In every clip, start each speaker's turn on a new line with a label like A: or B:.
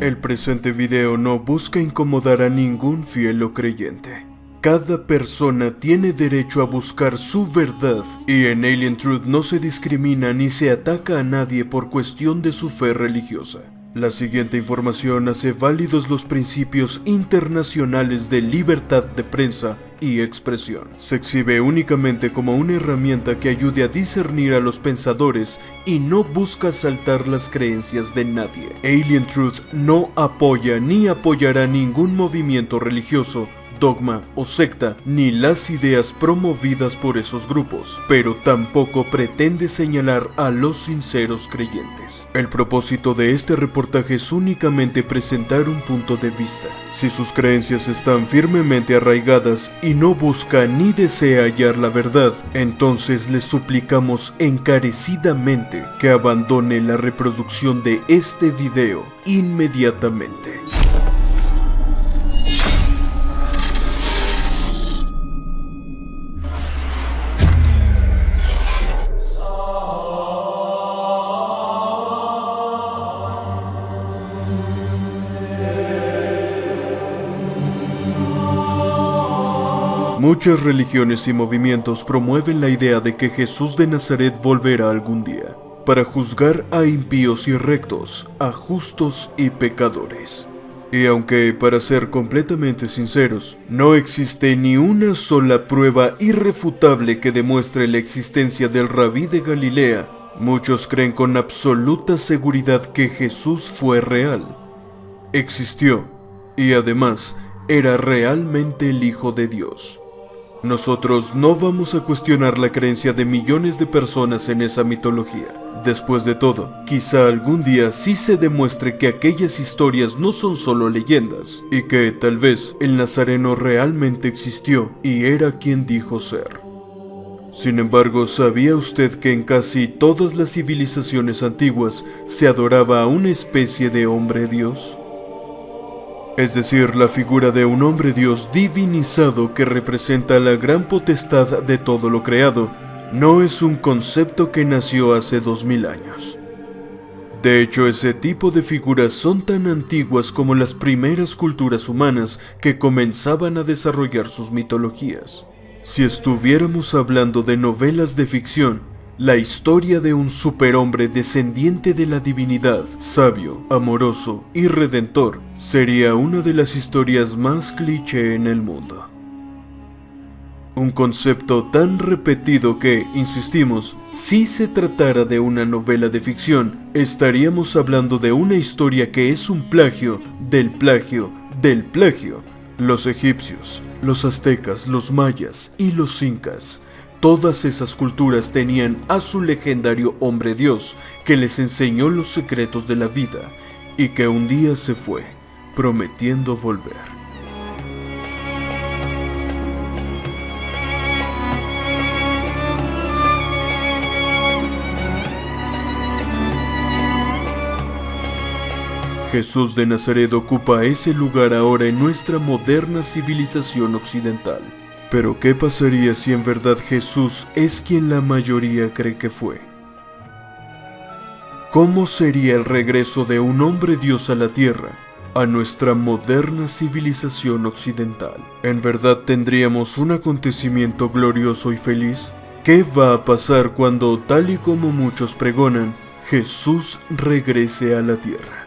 A: El presente video no busca incomodar a ningún fiel o creyente. Cada persona tiene derecho a buscar su verdad, y en Alien Truth no se discrimina ni se ataca a nadie por cuestión de su fe religiosa. La siguiente información hace válidos los principios internacionales de libertad de prensa y expresión. Se exhibe únicamente como una herramienta que ayude a discernir a los pensadores y no busca asaltar las creencias de nadie. Alien Truth no apoya ni apoyará ningún movimiento religioso, dogma o secta, ni las ideas promovidas por esos grupos, pero tampoco pretende señalar a los sinceros creyentes. El propósito de este reportaje es únicamente presentar un punto de vista. Si sus creencias están firmemente arraigadas y no busca ni desea hallar la verdad, entonces les suplicamos encarecidamente que abandone la reproducción de este video inmediatamente. Muchas religiones y movimientos promueven la idea de que Jesús de Nazaret volverá algún día, para juzgar a impíos y rectos, a justos y pecadores. Y aunque, para ser completamente sinceros, no existe ni una sola prueba irrefutable que demuestre la existencia del Rabí de Galilea, muchos creen con absoluta seguridad que Jesús fue real. Existió, y además, era realmente el Hijo de Dios. Nosotros no vamos a cuestionar la creencia de millones de personas en esa mitología. Después de todo, quizá algún día sí se demuestre que aquellas historias no son solo leyendas, y que, tal vez, el Nazareno realmente existió y era quien dijo ser. Sin embargo, ¿sabía usted que en casi todas las civilizaciones antiguas se adoraba a una especie de hombre Dios? Es decir, la figura de un hombre Dios divinizado que representa la gran potestad de todo lo creado, no es un concepto que nació hace 2000 años. De hecho, ese tipo de figuras son tan antiguas como las primeras culturas humanas que comenzaban a desarrollar sus mitologías. Si estuviéramos hablando de novelas de ficción, la historia de un superhombre descendiente de la divinidad, sabio, amoroso y redentor, sería una de las historias más cliché en el mundo. Un concepto tan repetido que, insistimos, si se tratara de una novela de ficción, estaríamos hablando de una historia que es un plagio del plagio del plagio. Los egipcios, los aztecas, los mayas y los incas, todas esas culturas tenían a su legendario hombre Dios que les enseñó los secretos de la vida y que un día se fue, prometiendo volver. Jesús de Nazaret ocupa ese lugar ahora en nuestra moderna civilización occidental. Pero ¿qué pasaría si en verdad Jesús es quien la mayoría cree que fue? ¿Cómo sería el regreso de un hombre Dios a la tierra, a nuestra moderna civilización occidental? ¿En verdad tendríamos un acontecimiento glorioso y feliz? ¿Qué va a pasar cuando, tal y como muchos pregonan, Jesús regrese a la tierra?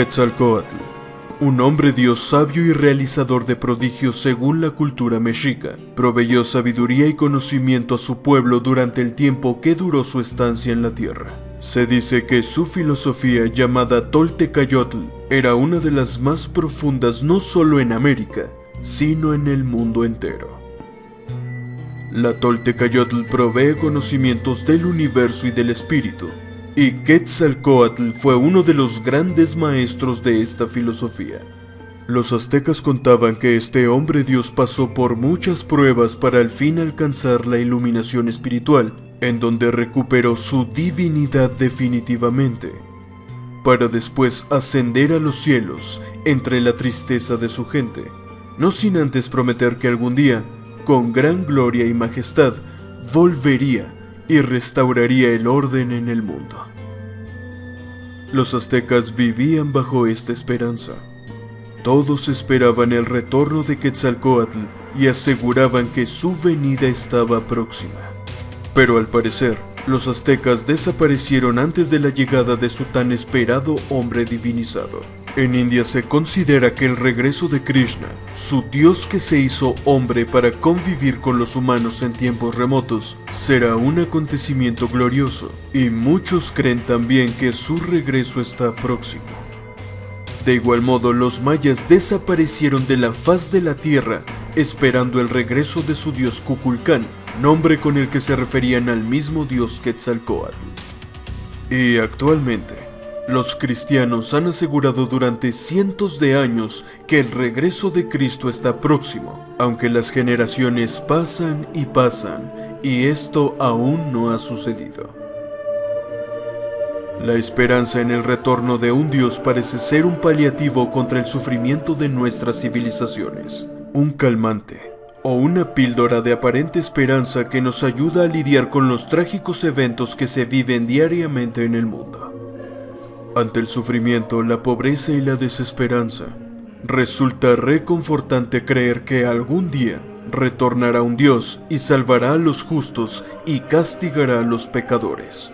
A: Quetzalcóatl, un hombre Dios sabio y realizador de prodigios según la cultura mexica, proveyó sabiduría y conocimiento a su pueblo durante el tiempo que duró su estancia en la tierra. Se dice que su filosofía, llamada Toltecayotl, era una de las más profundas no solo en América, sino en el mundo entero. La Toltecayotl provee conocimientos del universo y del espíritu, y Quetzalcóatl fue uno de los grandes maestros de esta filosofía. Los aztecas contaban que este hombre Dios pasó por muchas pruebas para al fin alcanzar la iluminación espiritual, en donde recuperó su divinidad definitivamente. para después ascender a los cielos entre la tristeza de su gente, no sin antes prometer que algún día, con gran gloria y majestad, volvería y restauraría el orden en el mundo. Los aztecas vivían bajo esta esperanza. Todos esperaban el retorno de Quetzalcóatl y aseguraban que su venida estaba próxima. Pero al parecer, los aztecas desaparecieron antes de la llegada de su tan esperado hombre divinizado. En India se considera que el regreso de Krishna, su dios que se hizo hombre para convivir con los humanos en tiempos remotos, será un acontecimiento glorioso, y muchos creen también que su regreso está próximo. De igual modo, los mayas desaparecieron de la faz de la tierra, esperando el regreso de su dios Kukulcán, nombre con el que se referían al mismo dios Quetzalcóatl. Y actualmente, los cristianos han asegurado durante cientos de años que el regreso de Cristo está próximo, aunque las generaciones pasan y esto aún no ha sucedido. La esperanza en el retorno de un Dios parece ser un paliativo contra el sufrimiento de nuestras civilizaciones, un calmante o una píldora de aparente esperanza que nos ayuda a lidiar con los trágicos eventos que se viven diariamente en el mundo. Ante el sufrimiento, la pobreza y la desesperanza, resulta reconfortante creer que algún día retornará un Dios y salvará a los justos y castigará a los pecadores.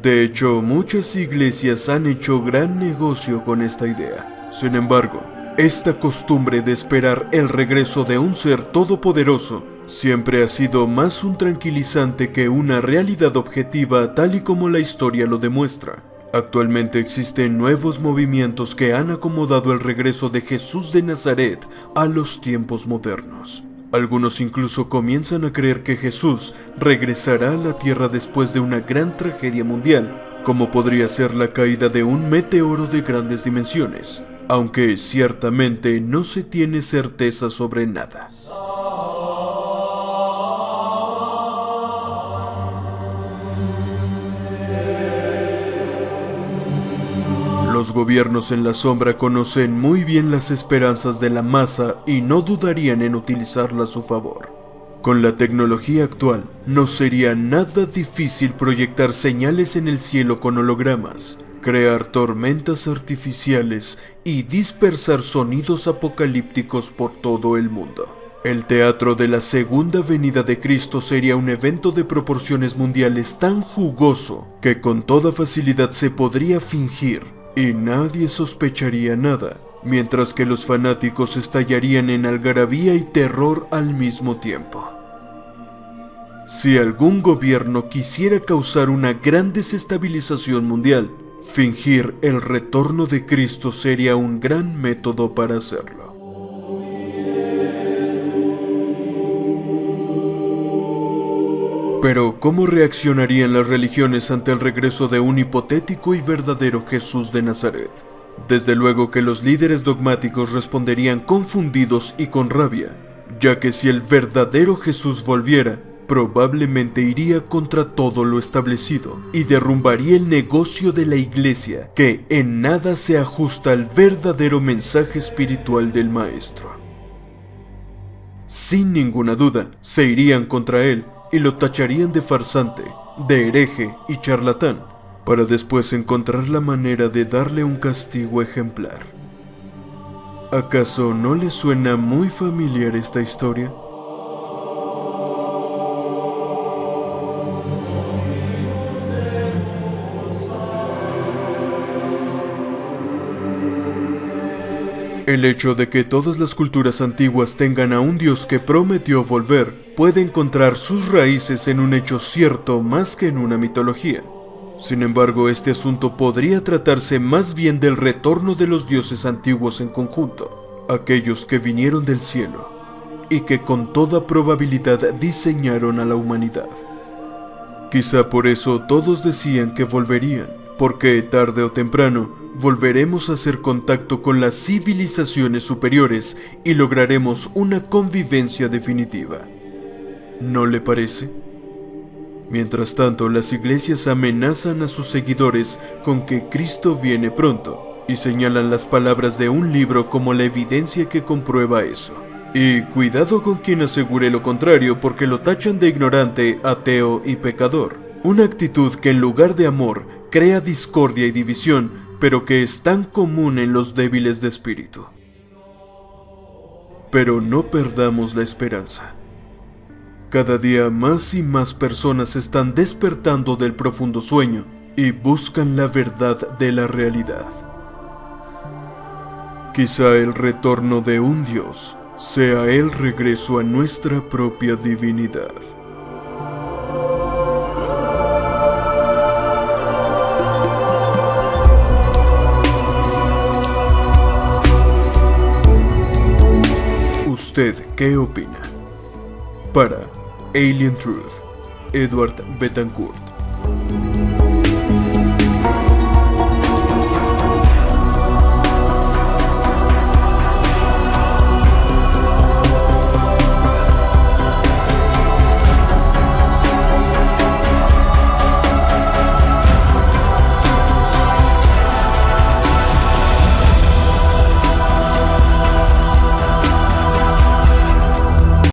A: De hecho, muchas iglesias han hecho gran negocio con esta idea. Sin embargo, esta costumbre de esperar el regreso de un ser todopoderoso siempre ha sido más un tranquilizante que una realidad objetiva, tal y como la historia lo demuestra. Actualmente existen nuevos movimientos que han acomodado el regreso de Jesús de Nazaret a los tiempos modernos. Algunos incluso comienzan a creer que Jesús regresará a la Tierra después de una gran tragedia mundial, como podría ser la caída de un meteoro de grandes dimensiones, aunque ciertamente no se tiene certeza sobre nada. Los gobiernos en la sombra conocen muy bien las esperanzas de la masa y no dudarían en utilizarla a su favor. Con la tecnología actual, no sería nada difícil proyectar señales en el cielo con hologramas, crear tormentas artificiales y dispersar sonidos apocalípticos por todo el mundo. El teatro de la segunda venida de Cristo sería un evento de proporciones mundiales tan jugoso que con toda facilidad se podría fingir y nadie sospecharía nada, mientras que los fanáticos estallarían en algarabía y terror al mismo tiempo. Si algún gobierno quisiera causar una gran desestabilización mundial, fingir el retorno de Cristo sería un gran método para hacerlo. Pero, ¿cómo reaccionarían las religiones ante el regreso de un hipotético y verdadero Jesús de Nazaret? Desde luego que los líderes dogmáticos responderían confundidos y con rabia, ya que si el verdadero Jesús volviera, probablemente iría contra todo lo establecido y derrumbaría el negocio de la iglesia, que en nada se ajusta al verdadero mensaje espiritual del Maestro. Sin ninguna duda, se irían contra él y lo tacharían de farsante, de hereje y charlatán, para después encontrar la manera de darle un castigo ejemplar. ¿Acaso no le suena muy familiar esta historia? El hecho de que todas las culturas antiguas tengan a un Dios que prometió volver puede encontrar sus raíces en un hecho cierto más que en una mitología. Sin embargo, este asunto podría tratarse más bien del retorno de los dioses antiguos en conjunto, aquellos que vinieron del cielo y que con toda probabilidad diseñaron a la humanidad. Quizá por eso todos decían que volverían, porque tarde o temprano volveremos a hacer contacto con las civilizaciones superiores y lograremos una convivencia definitiva. ¿No le parece? Mientras tanto, las iglesias amenazan a sus seguidores con que Cristo viene pronto y señalan las palabras de un libro como la evidencia que comprueba eso. Y cuidado con quien asegure lo contrario, porque lo tachan de ignorante, ateo y pecador. Una actitud que en lugar de amor crea discordia y división, pero que es tan común en los débiles de espíritu. Pero no perdamos la esperanza. Cada día más y más personas están despertando del profundo sueño y buscan la verdad de la realidad. Quizá el retorno de un Dios sea el regreso a nuestra propia divinidad. ¿Usted qué opina? Para Alien Truth, Edward Betancourt.